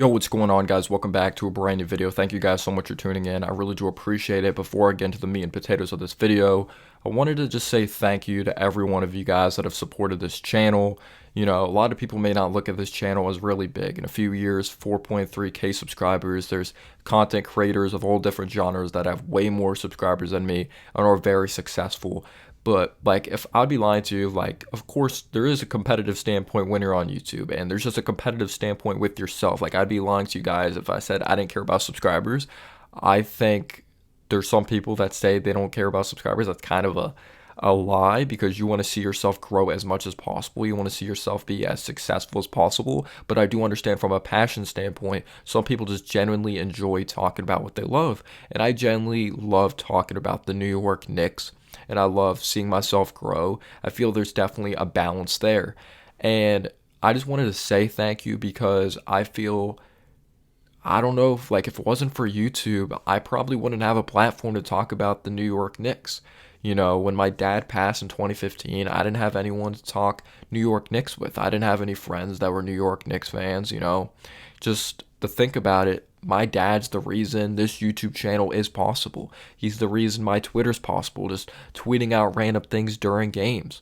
Yo, what's going on, guys? Welcome back to a brand new video. Thank you guys so much for tuning in. I really do appreciate it. Before I get into the meat and potatoes of this video, I wanted to just say thank you to every one of you guys that have supported this channel. You know, a lot of people may not look at this channel as really big. In a few years, 4.3K subscribers. There's content creators of all different genres that have way more subscribers than me and are very successful. But like, if I'd be lying to you, like, of course there is a competitive standpoint when you're on YouTube, and there's just a competitive standpoint with yourself. Like, I'd be lying to you guys if I said I didn't care about subscribers. I think there's some people that say they don't care about subscribers. That's kind of a lie, because you want to see yourself grow as much as possible. You want to see yourself be as successful as possible. But I do understand from a passion standpoint, some people just genuinely enjoy talking about what they love. And I genuinely love talking about the New York Knicks, and I love seeing myself grow. I feel there's definitely a balance there. And I just wanted to say thank you, because I feel, I don't know, if it wasn't for YouTube, I probably wouldn't have a platform to talk about the New York Knicks. You know, when my dad passed in 2015, I didn't have anyone to talk New York Knicks with. I didn't have any friends that were New York Knicks fans, you know. Just to think about it, my dad's the reason this YouTube channel is possible. He's the reason my Twitter's possible, just tweeting out random things during games.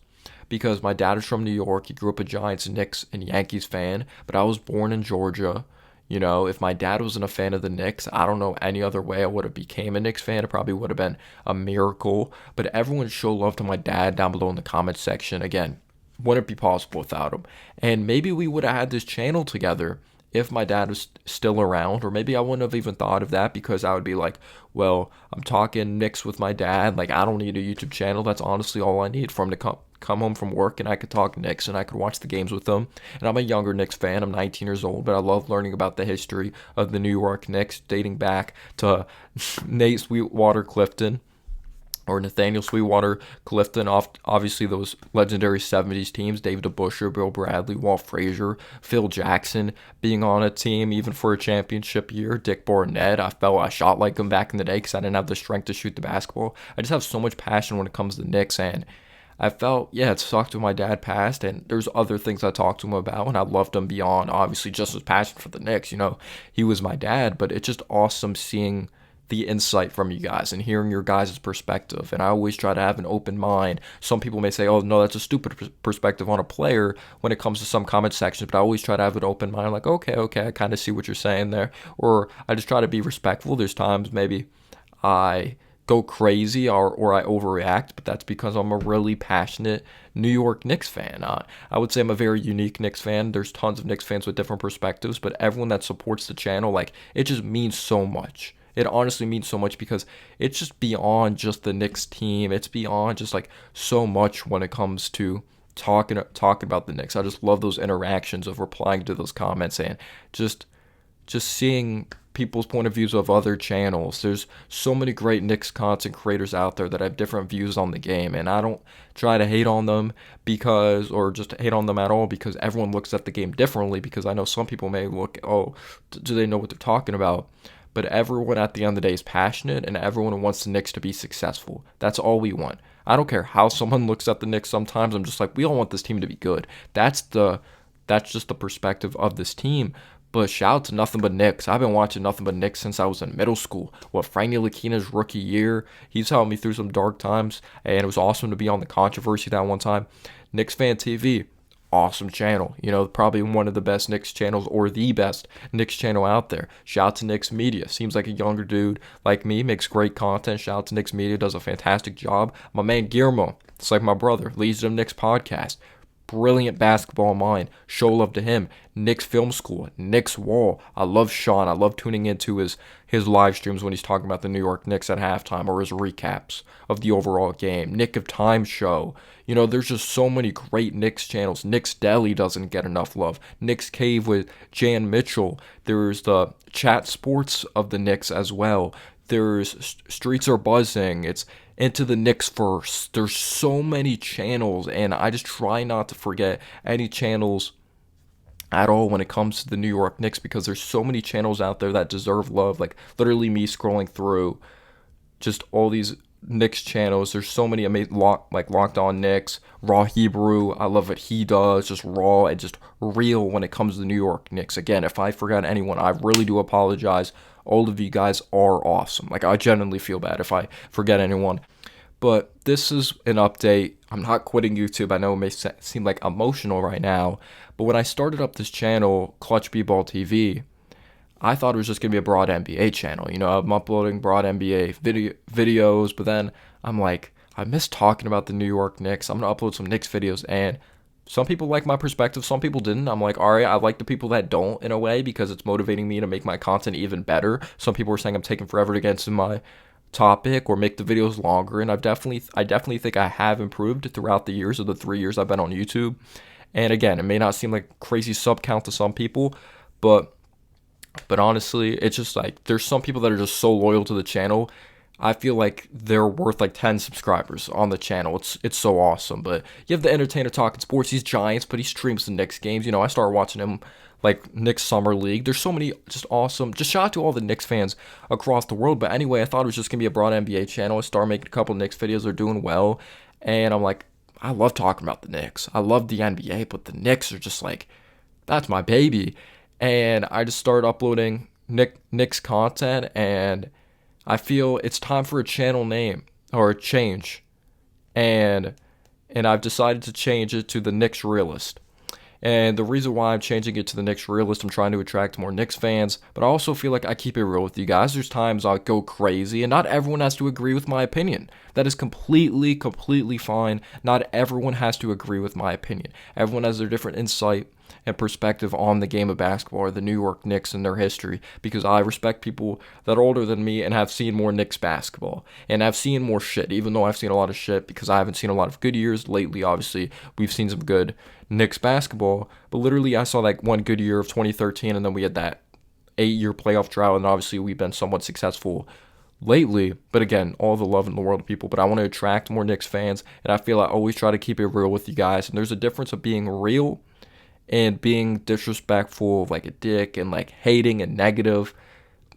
Because my dad is from New York, he grew up a Giants, Knicks, and Yankees fan, but I was born in Georgia. You know, if my dad wasn't a fan of the Knicks, I don't know any other way I would have became a Knicks fan. It probably would have been a miracle. But everyone show love to my dad down below in the comments section. Again, wouldn't be possible without him. And maybe we would have had this channel together if my dad was still around, or maybe I wouldn't have even thought of that, because I would be like, well, I'm talking Knicks with my dad. Like, I don't need a YouTube channel. That's honestly all I need for him to come home from work, and I could talk Knicks and I could watch the games with them. And I'm a younger Knicks fan. I'm 19 years old, but I love learning about the history of the New York Knicks, dating back to Nate Sweetwater Clifton, or Nathaniel Sweetwater Clifton, obviously those legendary 70s teams, David DeBusschere, Bill Bradley, Walt Frazier, Phil Jackson being on a team even for a championship year, Dick Barnett. I felt I shot like him back in the day because I didn't have the strength to shoot the basketball. I just have so much passion when it comes to the Knicks, and I felt, yeah, it sucked when my dad passed, and there's other things I talked to him about, and I loved him beyond, obviously, just as passion for the Knicks. You know, he was my dad, but it's just awesome seeing the insight from you guys and hearing your guys' perspective. And I always try to have an open mind. Some people may say, oh, no, that's a stupid perspective on a player when it comes to some comment sections, but I always try to have an open mind. Like, okay, I kind of see what you're saying there. Or I just try to be respectful. There's times maybe I go crazy, or I overreact, but that's because I'm a really passionate New York Knicks fan. I would say I'm a very unique Knicks fan. There's tons of Knicks fans with different perspectives, but everyone that supports the channel, like, it just means so much. It honestly means so much, because it's just beyond just the Knicks team. It's beyond just like so much when it comes to talking about the Knicks. I just love those interactions of replying to those comments, and just seeing people's point of views of other channels. There's so many great Knicks content creators out there that have different views on the game, and I don't try to hate on them or just hate on them at all, because everyone looks at the game differently. Because I know some people may look, oh, do they know what they're talking about? But everyone at the end of the day is passionate, and everyone wants the Knicks to be successful. That's all we want. I don't care how someone looks at the Knicks sometimes. I'm just like, we all want this team to be good. That's just the perspective of this team. But shout out to Nothing But Knicks. I've been watching Nothing But Knicks since I was in middle school. Frank Ntilikina's rookie year, he's helped me through some dark times, and it was awesome to be on the controversy that one time. Knicks Fan TV, awesome channel. You know, probably one of the best Knicks channels, or the best Knicks channel out there. Shout out to Knicks Media. Seems like a younger dude like me, makes great content. Shout out to Knicks Media, does a fantastic job. My man Guillermo, it's like my brother, leads the Knicks podcast. Brilliant basketball mind. Show love to him. Knicks Film School, Knicks Wall. I love Sean. I love tuning into his live streams when he's talking about the New York Knicks at halftime, or his recaps of the overall game. Nick of Time Show. You know, there's just so many great Knicks channels. Knicks Deli doesn't get enough love. Knicks Cave with Jan Mitchell. There's the Chat Sports of the Knicks as well. There's Streets Are Buzzing. It's Into the Knicks First. There's so many channels, and I just try not to forget any channels at all when it comes to the New York Knicks, because there's so many channels out there that deserve love. Like, literally me scrolling through just all these Knicks channels. There's so many amazing like Locked On Knicks, Raw Hebrew. I love what he does, just raw and just real when it comes to the New York Knicks. Again, if I forgot anyone, I really do apologize. All of you guys are awesome. Like, I genuinely feel bad if I forget anyone. But this is an update. I'm not quitting YouTube. I know it may seem like emotional right now, but when I started up this channel, Clutch B-Ball TV, I thought it was just going to be a broad NBA channel. You know, I'm uploading broad NBA videos, but then I'm like, I miss talking about the New York Knicks. I'm going to upload some Knicks videos, and some people like my perspective, some people didn't. I'm like, all right, I like the people that don't in a way because it's motivating me to make my content even better. Some people are saying I'm taking forever to get into my topic or make the videos longer, and I definitely think I have improved throughout the years of the 3 years I've been on YouTube. And again, it may not seem like crazy sub count to some people, but honestly, it's just like there's some people that are just so loyal to the channel. I feel like they're worth like 10 subscribers on the channel. It's so awesome. But you have the entertainer talking sports. He's Giants, but he streams the Knicks games. You know, I started watching him like Knicks Summer League. There's so many just awesome. Just shout out to all the Knicks fans across the world. But anyway, I thought it was just gonna be a broad NBA channel. I started making a couple Knicks videos. They're doing well, and I'm like, I love talking about the Knicks. I love the NBA, but the Knicks are just like, that's my baby. And I just started uploading Knicks content, and I feel it's time for a channel name or a change. And I've decided to change it to the Knicks Realist. And the reason why I'm changing it to the Knicks Realist, I'm trying to attract more Knicks fans, but I also feel like I keep it real with you guys. There's times I'll go crazy, and not everyone has to agree with my opinion. That is completely fine. Not everyone has to agree with my opinion. Everyone has their different insight and perspective on the game of basketball or the New York Knicks and their history, because I respect people that are older than me and have seen more Knicks basketball and have seen more shit, even though I've seen a lot of shit because I haven't seen a lot of good years lately. Obviously, we've seen some good Knicks basketball, but literally I saw like one good year of 2013, and then we had that 8-year playoff drought, and obviously we've been somewhat successful lately. But again, all the love in the world of people, but I want to attract more Knicks fans, and I feel I always try to keep it real with you guys, and there's a difference of being real and being disrespectful, like a dick, and like hating and negative.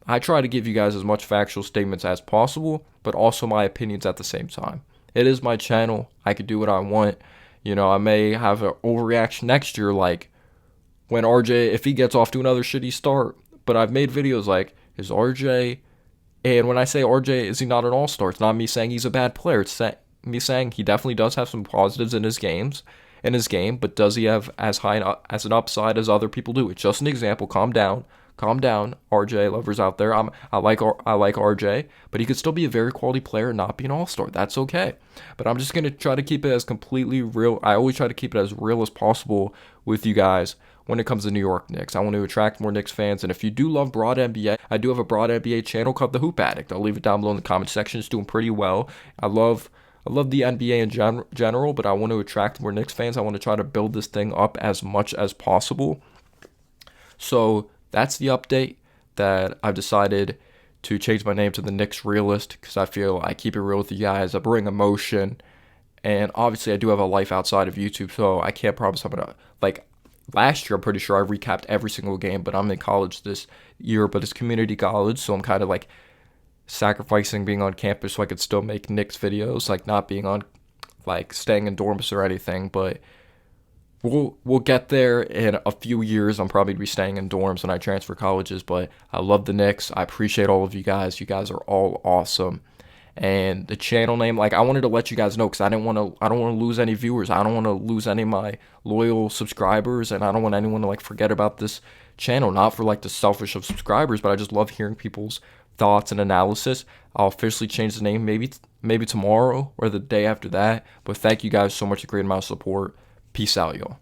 I try to give you guys as much factual statements as possible, but also my opinions at the same time. It is my channel. I could do what I want. You know, I may have an overreaction next year, like when RJ, if he gets off to another shitty start. But I've made videos like, is RJ, and when I say RJ, is he not an all-star? It's not me saying he's a bad player. It's me saying he definitely does have some positives in his game, but does he have as high as an upside as other people do? It's just an example. Calm down, RJ lovers out there. I like RJ, but he could still be a very quality player and not be an all-star. That's okay. But I'm just gonna try to keep it as completely real. I always try to keep it as real as possible with you guys when it comes to New York Knicks. I want to attract more Knicks fans, and if you do love broad NBA, I do have a broad NBA channel called The Hoop Addict. I'll leave it down below in the comment section. It's doing pretty well. I love the NBA in general, but I want to attract more Knicks fans. I want to try to build this thing up as much as possible. So that's the update, that I've decided to change my name to the Knicks Realist, because I feel I keep it real with you guys. I bring emotion, and obviously I do have a life outside of YouTube, so I can't promise I'm going to, like, last year I'm pretty sure I recapped every single game, but I'm in college this year, but it's community college, so I'm kind of like sacrificing being on campus so I could still make Knicks videos, like not being on, like staying in dorms or anything. But we'll get there in a few years. I'm probably be staying in dorms when I transfer colleges. But I love the Knicks. I appreciate all of you guys. You guys are all awesome. And the channel name, like, I wanted to let you guys know, because I don't want to lose any viewers. I don't want to lose any of my loyal subscribers, and I don't want anyone to like forget about this channel. Not for like the selfish of subscribers, but I just love hearing people's thoughts and analysis. I'll officially change the name maybe tomorrow or the day after that. But thank you guys so much for a great amount of support. Peace out, y'all.